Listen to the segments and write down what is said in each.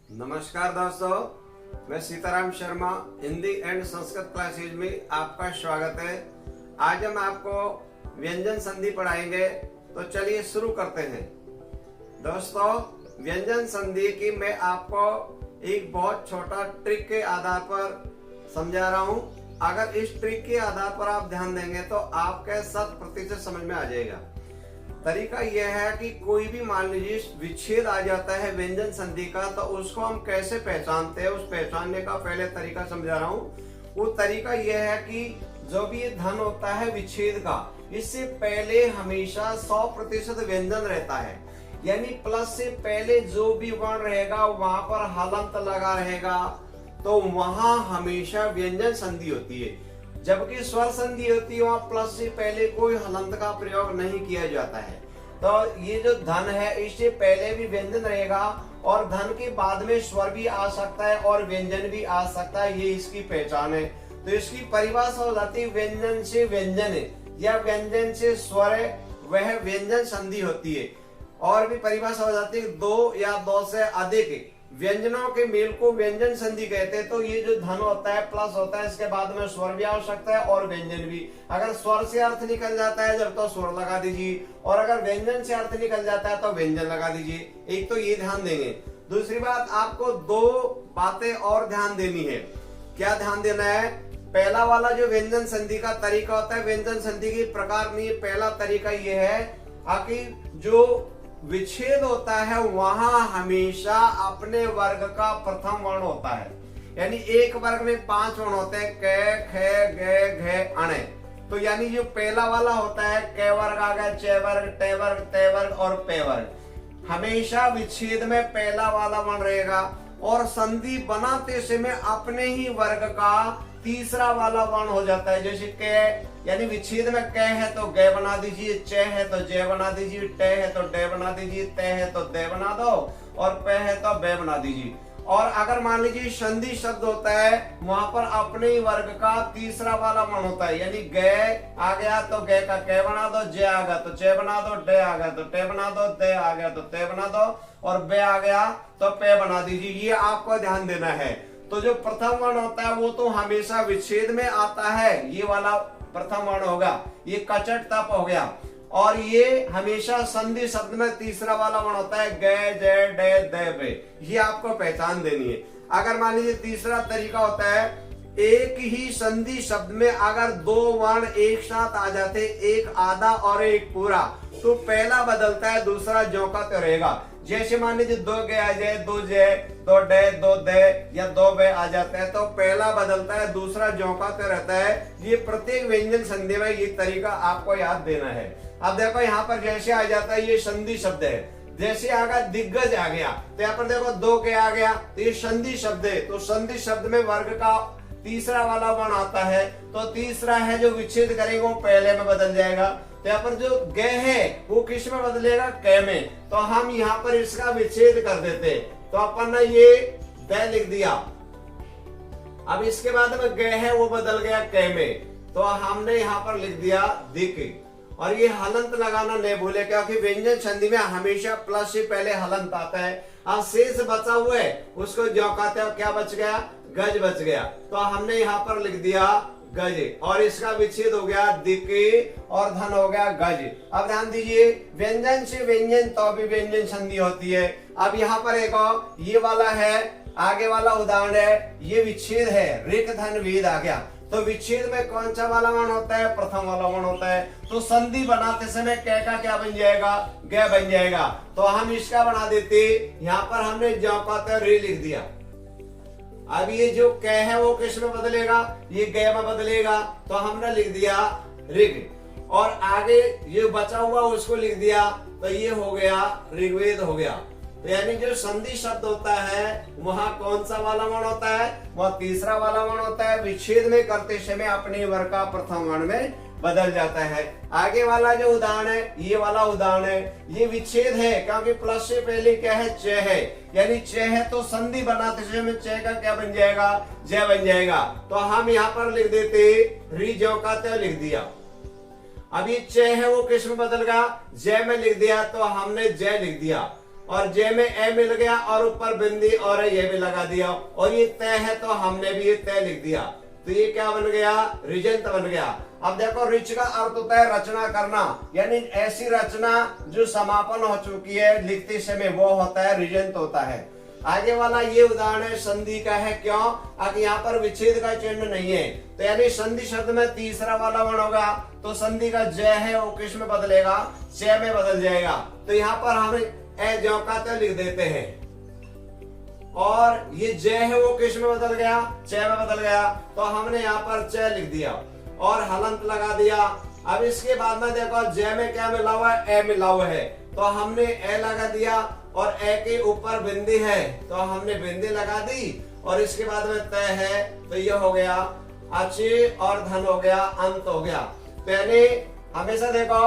नमस्कार दोस्तों, मैं सीताराम शर्मा हिंदी एंड संस्कृत क्लासेज में आपका स्वागत है। आज हम आपको व्यंजन संधि पढ़ाएंगे, तो चलिए शुरू करते हैं। दोस्तों, व्यंजन संधि की मैं आपको एक बहुत छोटा ट्रिक के आधार पर समझा रहा हूँ। अगर इस ट्रिक के आधार पर आप ध्यान देंगे तो आपके 100% समझ में आ जाएगा। तरीका यह है कि कोई भी मान लीजिए विच्छेद आ जाता है व्यंजन संधि का, तो उसको हम कैसे पहचानते हैं, उस पहचानने का पहले तरीका समझा रहा हूँ। वो तरीका यह है कि जो भी ये धन होता है विच्छेद का, इससे पहले हमेशा 100% व्यंजन रहता है। यानी प्लस से पहले जो भी वर्ण रहेगा वहां पर हलंत लगा रहेगा, तो वहां हमेशा व्यंजन संधि होती है। जबकि स्वर संधि होती है वहां प्लस से पहले कोई हलंत का प्रयोग नहीं किया जाता है। तो ये जो धन है इससे पहले भी व्यंजन रहेगा और धन के बाद में स्वर भी आ सकता है और व्यंजन भी आ सकता है। ये इसकी पहचान है। तो इसकी परिभाषा हो जाती है व्यंजन से व्यंजन है या व्यंजन से स्वर है, वह व्यंजन संधि होती है। और भी परिभाषा हो जाती है दो या दो से अधिक व्यंजनों के मेल को व्यंजन संधि कहते हैं। तो ये जो धन होता है प्लस होता है, इसके बाद में स्वर भी आ सकता है और व्यंजन भी। अगर स्वर से अर्थ निकल जाता है जब, तो स्वर लगा दीजिए, और अगर व्यंजन से अर्थ निकल जाता है तो व्यंजन लगा दीजिए। एक तो ये ध्यान देंगे। दूसरी बात, आपको दो बातें और ध्यान देनी है। क्या ध्यान देना है? पहला वाला जो व्यंजन संधि का तरीका होता है, व्यंजन संधि के प्रकार नहीं। पहला तरीका ये है कि जो विच्छेद होता है वहां हमेशा अपने वर्ग का प्रथम वर्ण होता है। यानी एक वर्ग में 5 वर्ण होते हैं, क, ख, ग, घ, अण। तो यानी जो पहला वाला होता है क वर्ग आ गया, च वर्ग, ट वर्ग, त वर्ग और पे वर्ग। हमेशा विच्छेद में पहला वाला वर्ण रहेगा और संधि बनाते समय अपने ही वर्ग का तीसरा वाला वर्ण हो जाता है। जैसे क, यानी विच्छेद में क है तो ग बना दीजिए, च है तो ज बना दीजिए, ट है तो ड बना दीजिए, त है तो द बना दो और प है तो ब बना दीजिए। और अगर मान लीजिए संधि शब्द होता है, वहां पर अपने ही वर्ग का तीसरा वाला वर्ण होता है। यानी ग आ गया तो ग का क बना दो, ज आ गया तो च बना दो, ड आ गया तो ट बना दो, द आ गया तो त बना दो और ब आ गया तो प बना दीजिए। ये आपको ध्यान देना है। तो जो प्रथम वर्ण होता है वो तो हमेशा विच्छेद में आता है, ये वाला प्रथम वर्ण होगा। ये कचट तप हो गया। और ये हमेशा संधि शब्द में तीसरा वाला वर्ण होता है, ग, ज, ड, द, ब। ये आपको पहचान देनी है। अगर मान लीजिए तीसरा तरीका होता है, एक ही संधि शब्द में अगर दो वर्ण एक साथ आ जाते, एक आधा और एक पूरा, तो पहला बदलता है, दूसरा ज्यों का त्यों रहेगा। जैसे मान लीजिए दो ग आ जाए, दो ज, दो ड, दो द या दो ब आ जाता है, तो पहला बदलता है, दूसरा ज्यों का त्यों रहता है। ये प्रत्येक व्यंजन संधि में ये तरीका आपको याद देना है। अब देखो यहाँ पर जैसे आ जाता है, ये संधि शब्द है। जैसे आगा दिग्गज आ गया, तो यहाँ पर देखो दो के आ गया, तो ये संधि शब्द है। तो संधि शब्द में वर्ग का तीसरा वाला वर्ण आता है, तो तीसरा है जो विच्छेद करेंगे वो पहले में बदल जाएगा। तो यहाँ पर जो ग है वो किस में बदलेगा? क में। तो हम यहाँ पर इसका विच्छेद कर देते, तो अपन ने ये द लिख दिया। अब इसके बाद में ग है वो बदल गया क में, तो हमने यहाँ पर लिख दिया दिक। और ये हलंत लगाना नहीं भूले, क्योंकि व्यंजन संधि में हमेशा प्लस से पहले हलंत आता है। अब शेष बचा हुआ है उसको जो कहते हैं, क्या बच गया? गज बच गया। तो हमने यहाँ पर लिख दिया गज, और इसका विच्छेद हो गया दिक और धन हो गया गज। अब ध्यान दीजिए, व्यंजन से व्यंजन तो भी व्यंजन संधि होती है। अब यहाँ पर एक और ये वाला है, आगे वाला उदाहरण है, ये विच्छेद है, ऋक धन वेद आ गया। तो विच्छेद में कौन सा वाला वर्ण होता है? प्रथम वाला वर्ण होता है। तो संधि बनाते समय क का क्या बन जाएगा? ग बन जाएगा। तो हम इसका बना देते, यहाँ पर हमने ज्यों का त्यों रे लिख दिया। अब ये जो क है वो किस में बदलेगा? ये ग में बदलेगा, तो हमने लिख दिया ऋग। और आगे ये बचा हुआ उसको लिख दिया, तो ये हो गया ऋग्वेद हो गया। तो यानी जो संधि शब्द होता है वहां कौन सा वाला वर्ण होता है? वह तीसरा वाला वर्ण होता है। विच्छेद में करते समय अपने वर्ग का प्रथम वर्ण में बदल जाता है। आगे वाला जो उदाहरण है, ये वाला उदाहरण है, ये विच्छेद है क्योंकि प्लस से पहले क्या है? च है। यानी च है तो संधि बनाते समय च का क्या बन जाएगा? ज बन जाएगा। तो हम यहाँ पर लिख देते री ज्यों का त्यों लिख दिया। अब ये च है वो किस में बदल गया? ज में लिख दिया, तो हमने ज लिख दिया। और जे में ए मिल गया और ऊपर बिंदी और ये भी लगा दिया और ये तय है तो हमने भी ये तय लिख दिया। तो ये क्या बन गया, ऋजंत बन गया। अब देखो ऋच का अर्थ होता है रचना करना, यानी ऐसी रचना जो समापन हो चुकी है लिखते समय, वो होता है ऋजंत होता है। आगे वाला ये उदाहरण है संधि का है, क्यों, आगे यहाँ पर विच्छेद का चिन्ह नहीं है, तो यानी संधि शब्द में तीसरा वाला वर्ण होगा तो संधि का ज है वो किस में बदलेगा, च में बदल जाएगा। तो यहाँ पर हम ए ज्यों का त्यों लिख देते हैं और ये ज है वो किस में बदल गया, च में बदल गया, तो हमने यहाँ पर च लिख दिया और हलंत लगा दिया। अब इसके बाद में देखो ज में क्या मिला हुआ है, ए मिला हुआ है, तो हमने ए लगा दिया और ए के ऊपर बिंदी है तो हमने बिंदी लगा दी और इसके बाद में तय है तो ये हो गया अचे और धन हो गया, अंत हो गया। तो यानी हमेशा देखो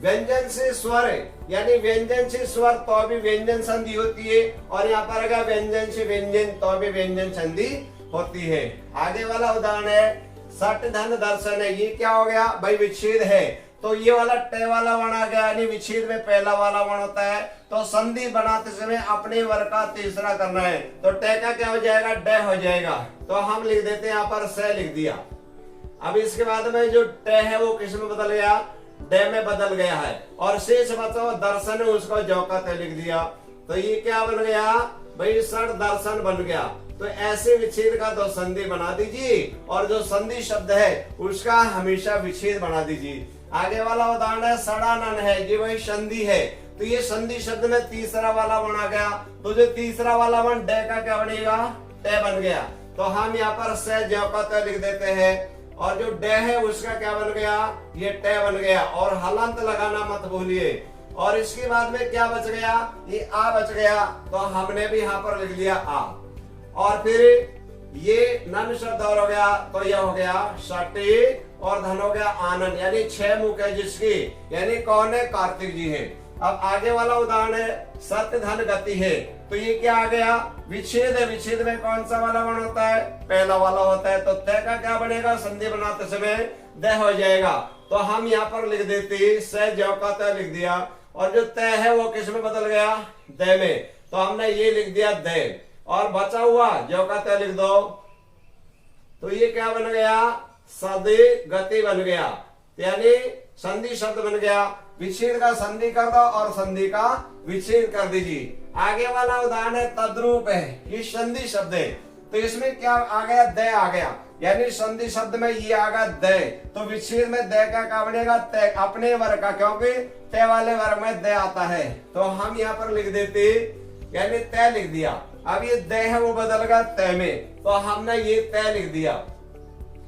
व्यंजन से स्वर, यानी व्यंजन से स्वर तो भी व्यंजन संधि होती है और यहाँ पर अगर व्यंजन से व्यंजन तो भी व्यंजन संधि होती है। आगे वाला उदाहरण है सट धन दर्शन है, ये क्या हो गया भाई, विच्छेद है, तो ये वाला टे वाला वर्ण आ गया, यानी विच्छेद में पहला वाला वर्ण होता है, तो संधि बनाते समय अपने वर्ग का तीसरा करना है, तो टे का क्या हो जाएगा, डे हो जाएगा, तो हम लिख देते हैं यहाँ पर से लिख दिया। अब इसके बाद में जो टे है वो किस में बदल गया, डे में बदल गया है और शेष बचा दर्शन है उसको जौ का ते लिख दिया, तो ये क्या बन गया भाई, सट दर्शन बन गया। तो ऐसे विच्छेद का तो संधि बना दीजिए और जो संधि शब्द है उसका हमेशा विच्छेद बना दीजिए। आगे वाला उदाहरण है सड़ानन है, ये वही संधि है, तो ये संधि शब्द में तीसरा वाला वर्ण आ गया, तो जो तीसरा वाला वर्ण डे का क्या बनेगा, टे बन गया, तो हम यहाँ पर से ज्यों का त्यों लिख देते हैं और जो डे है उसका क्या बन गया, ये टे बन गया और हलंत लगाना मत भूलिए। और इसके बाद में क्या बच गया, ये आ बच गया, तो हमने भी यहाँ पर लिख लिया आ, और फिर ये नन शब्द और हो गया तो यह हो गया षटी और धन हो गया आनंद, यानी 6 मुख है जिसकी, यानी कौन है, कार्तिक जी है। अब आगे वाला उदाहरण है सत्य धन गति है, तो ये क्या आ गया, विच्छेद है, विच्छेद में कौन सा वाला वर्ण होता है, पहला वाला होता है, तो तय का क्या बनेगा, संधि बनाते समय दय हो जाएगा, तो हम यहाँ पर लिख देते से ज्यों का तय लिख दिया और जो तय है वो किस में बदल गया, दय में, तो हमने ये लिख दिया दय और बचा हुआ ज्यों का तय लिख दो, तो ये क्या बन गया, सदी गति बन गया, यानी संधि शब्द बन गया। विच्छेद का संधि कर दो और संधि का विच्छेद कर दीजिए। आगे वाला उदाहरण है तद्रूप है, ये संधि शब्द है, तो इसमें क्या आ गया, दय आ गया, यानी संधि शब्द में ये आ गया दय, तो विच्छेद में दय का क्या बनेगा, तय, अपने वर्ग का, क्योंकि तय वाले वर्ग में दय आता है, तो हम यहाँ पर लिख देते यानी तय लिख दिया। अब ये दय है वो बदल गया तय में, तो हमने ये तय लिख दिया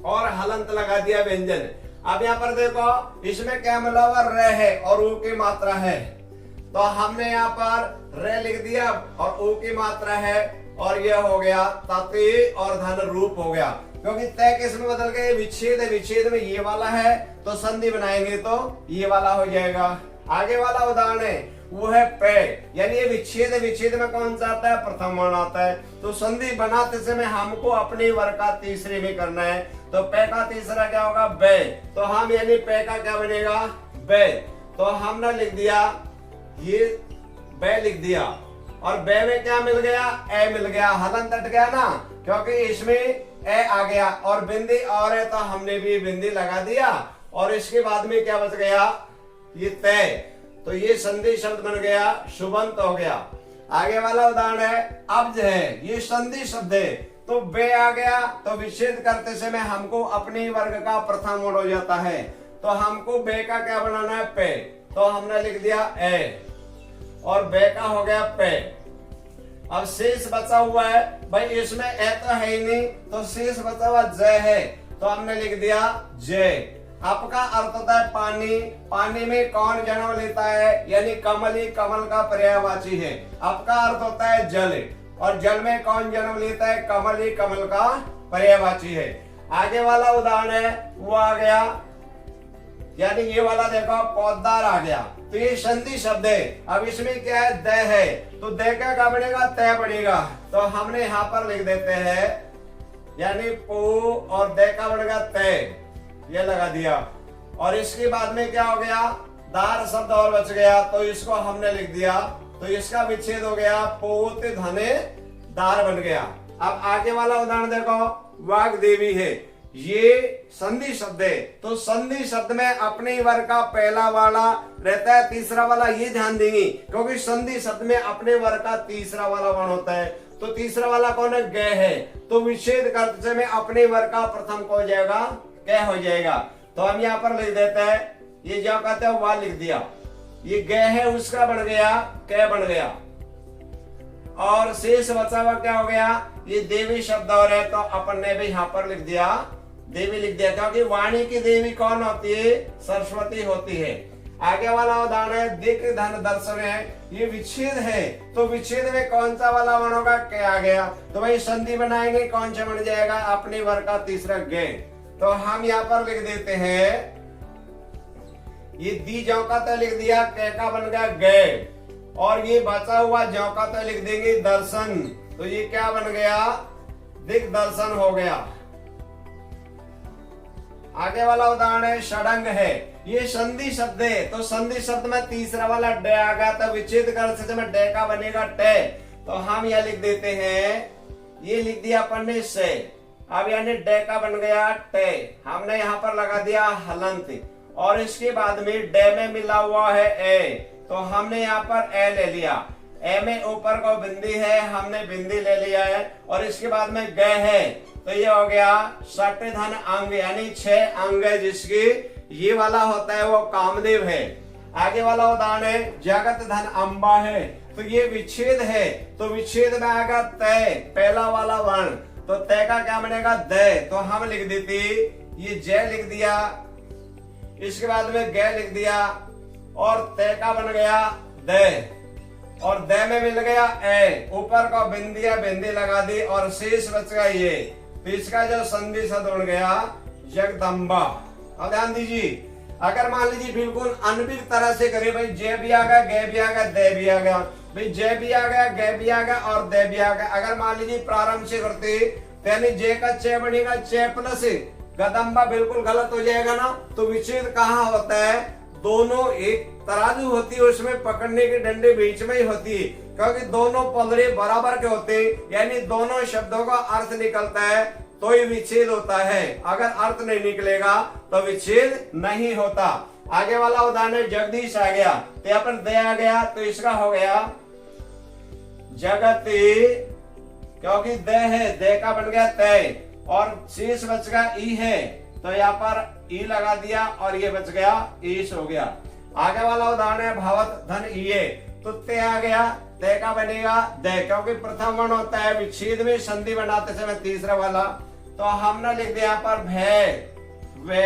और हलंत लगा दिया व्यंजन। अब यहाँ पर देखो इसमें क्या मिला हुआ, र है और ऊ की मात्रा है, तो हमने यहाँ पर र लिख दिया और ऊ की मात्रा है और यह हो गया तति और धन रूप हो गया, क्योंकि तय किस में बदल गया, विच्छेद है, विच्छेद में ये वाला है तो संधि बनाएंगे तो ये वाला हो जाएगा। आगे वाला उदाहरण है वो है पे, यानी ये विच्छेद है, विच्छेद में कौन सा आता है, प्रथम वर्ण आता है, तो संधि बनाते समय हमको अपने वर्ग का तीसरे में करना है, तो पे का तीसरा क्या होगा, बे, तो हम यानी पे का क्या बनेगा, बे, तो हमने लिख दिया ये बे लिख दिया और बे में क्या मिल गया, ए मिल गया, हलंत हट गया ना, क्योंकि इसमें ए आ गया और बिंदी और है तो हमने भी बिंदी लगा दिया और इसके बाद में क्या बच गया, ये तय, तो ये संधि शब्द बन गया, शुभंत हो गया। आगे वाला उदाहरण है अब्ज है, ये संधि शब्द है, तो बे आ गया तो विच्छेद करते समय हमको अपने वर्ग का प्रथम वर्ण हो जाता है, तो हमको बे का क्या बनाना है, पे, तो हमने लिख दिया ए और बे का हो गया पे। अब शेष बचा हुआ है भाई, इसमें ए तो है ही नहीं, तो शेष बचा हुआ जय है, तो हमने लिख दिया जय। आपका अर्थ होता है पानी, पानी में कौन जन्म लेता है, यानी कमल ही कमल का पर्यायवाची है। आपका अर्थ होता है जल और जल में कौन जन्म लेता है, कमल ही कमल का पर्यायवाची है। आगे वाला उदाहरण है वो आ गया, यानी ये वाला देखो पौधार आ गया, तो ये संधि शब्द है। अब इसमें क्या है, दय है, तो दय का क्या बनेगा, तय बनेगा, तो हमने यहाँ पर लिख देते हैं यानी पो और दय का बनेगा तय, ये लगा दिया और इसके बाद में क्या हो गया, दार शब्द और बच गया, तो इसको हमने लिख दिया तो इसका विच्छेद हो गया पोत धने दार बन गया। अब आगे वाला उदाहरण देखो, वाग्देवी है, ये संधि शब्द है, तो संधि शब्द में अपने वर्ग का पहला वाला रहता है, तीसरा वाला ये ध्यान देंगे क्योंकि संधि शब्द में अपने वर्ग का तीसरा वाला वर्ण होता है। तो तीसरा वाला कौन है? ग है। तो विच्छेद करते में अपने वर्ग का प्रथम कौन हो जाएगा? क हो जाएगा। तो हम यहाँ पर लिख देते हैं, ये जो कहते हैं वह लिख दिया, ये ग है उसका बन गया क बन गया, और शेष बचा हुआ क्या हो गया? ये देवी शब्द और है, तो अपन ने भी यहाँ पर लिख दिया देवी लिख दिया, क्योंकि वाणी की देवी कौन होती है? सरस्वती होती है। आगे वाला उदाहरण है दिक धन दर्शन है, ये विच्छेद है, तो विच्छेद में कौन सा वाला वर्ण होगा? क आ गया। तो भाई संधि बनाएंगे, कौन सा बन जाएगा? अपने वर्ग का तीसरा ग। तो हम यहाँ पर लिख देते हैं, ये दी जौ का तो लिख दिया, क का बन गया ग, और ये बचा हुआ जौ का तो लिख देंगे दर्शन, तो ये क्या बन गया? दिक दर्शन हो गया। आगे वाला उदाहरण है षडंग है, ये संधि शब्द है, तो संधि शब्द में तीसरा वाला ड आ गया, तो विच्छेद करने में ड का बनेगा ट। तो हम यह लिख देते हैं, ये लिख दिया अपन ने से, अब यानी ड का बन गया ट, हमने यहाँ पर लगा दिया हलंत, और इसके बाद में ड में मिला हुआ है ए, तो हमने यहाँ पर ए ले लिया, ए में ऊपर को बिंदी है, हमने बिंदी ले लिया है, और इसके बाद में ग है, तो ये हो गया षट धन अंग, यानी 6 अंग है, जिसकी ये वाला होता है वो कामदेव है। आगे वाला उदाहरण है जगत धन अंबा है, तो ये विच्छेद है, तो विच्छेद में आएगा तय, पहला वाला वर्ण, तो तय का क्या बनेगा? द। तो हम लिख देते, ये जय लिख दिया, इसके बाद में ग लिख दिया, और तय का बन गया द, और द में मिल गया ए, ऊपर का बिंदी लगा दी, और शेष बच गया ये, तो इसका जो संधि शब्द बन गया जगदम्बा। अब ध्यान दीजिए, अगर मान लीजिए बिल्कुल अनभिज्ञ तरह से करें, भाई जय भी आ गया, ग भी आ गया, दे भी आ गया, भाई जय भी आ गया, ग भी आ गया, और दे भी आ गया। अगर मान लीजिए प्रारंभ से करते, तो यानी जय का च बनेगा च प्लस गदम्बा, बिल्कुल गलत हो जाएगा ना। तो विच्छेद कहाँ होता है? दोनों एक तराजू होती है, उसमें पकड़ने के डंडे बीच में ही होती है, क्योंकि दोनों पलड़े बराबर के होते हैं, यानी दोनों शब्दों का अर्थ निकलता है तो ही विच्छेद होता है, अगर अर्थ नहीं निकलेगा तो विच्छेद नहीं होता। आगे वाला उदाहरण है जगदीश आ गया, तो यहाँ पर दे आ गया, तो इसका हो गया जगती, क्योंकि दे है, दे का बन गया तय, और शेष बच गया ई है, तो यहाँ पर ई लगा दिया, और ये बच गया ईश हो गया। आगे वाला उदाहरण है भावत धन ये, तो ते आ गया, ते का बनेगा दे, क्योंकि प्रथम वर्ण होता है, विच्छेद में संधि बनाते समय तीसरा वाला, तो हमने लिख दिया यहाँ पर भय वे,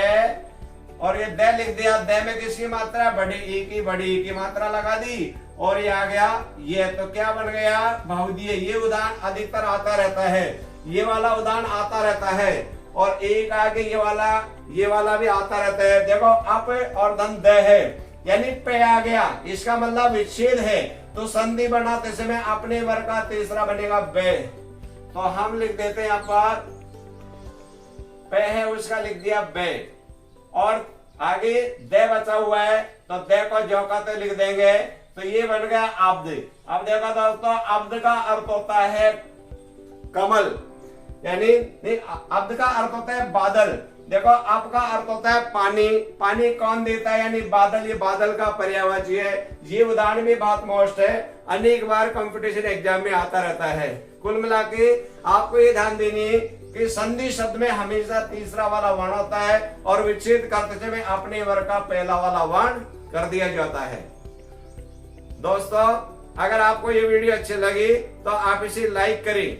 और ये दे लिख दिया, दे में किसकी मात्रा? बड़ी ई की मात्रा लगा दी, और ये आ गया ये, तो क्या बन गया? बहुदीय। ये उदाहरण अधिकतर आता रहता है, ये वाला उदाहरण आता रहता है, और एक आगे ये वाला भी आता रहता है। देखो अप और धन द है, यानी पे आ गया, इसका मतलब विच्छेद है, तो संधि बनाते समय अपने वर्ग का तीसरा बनेगा बे, तो हम लिख देते हैं यहाँ पर पे है, उसका लिख दिया बे, और आगे दे बचा हुआ है, तो दे को जो का तो लिख देंगे, तो ये बन गया अब्द। अब देखो दोस्तों, अब्द का अर्थ होता है कमल, यानी अब्द का अर्थ होता है बादल। देखो अब का अर्थ होता है पानी, पानी कौन देता है? यानी बादल, ये बादल का पर्यायवाची है। ये उदाहरण भी बहुत मोस्ट है, अनेक बार कंपटीशन एग्जाम में आता रहता है। कुल मिला के आपको ये ध्यान देनी है कि संधि शब्द में हमेशा तीसरा वाला वर्ण होता है, और विच्छेद करते समय अपने वर्ग का पहला वाला वर्ण कर दिया जाता है। दोस्तों, अगर आपको ये वीडियो अच्छी लगी तो आप इसे लाइक करें।